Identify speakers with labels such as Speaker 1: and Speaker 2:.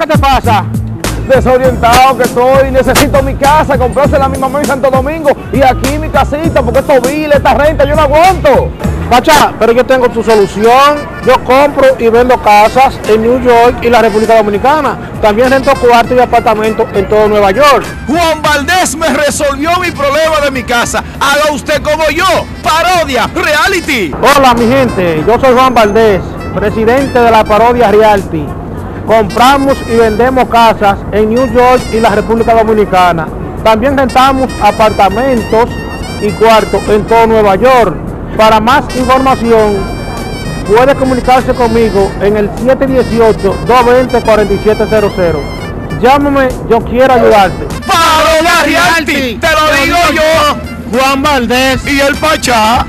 Speaker 1: te pasa?
Speaker 2: Desorientado que estoy, necesito mi casa, comprársela a mi mamá en Santo Domingo y aquí mi casita, porque estos biles, esta renta, yo no aguanto.
Speaker 1: Pacha, pero yo tengo tu solución. Yo compro y vendo casas en New York y la República Dominicana. También rento cuartos y apartamentos en todo Nueva York.
Speaker 3: Juan Valdés me resolvió mi problema de mi casa. Haga usted como yo. Parodia Reality.
Speaker 1: Hola mi gente, yo soy Juan Valdés, presidente de la Parodia Reality. Compramos y vendemos casas en New York y la República Dominicana. También rentamos apartamentos y cuartos en todo Nueva York. Para más información, puede comunicarse conmigo en el 718-220-4700. Llámame, yo quiero ayudarte.
Speaker 3: Parodia Reality. Te lo digo yo.
Speaker 1: Juan Valdés
Speaker 3: Y el Pachá.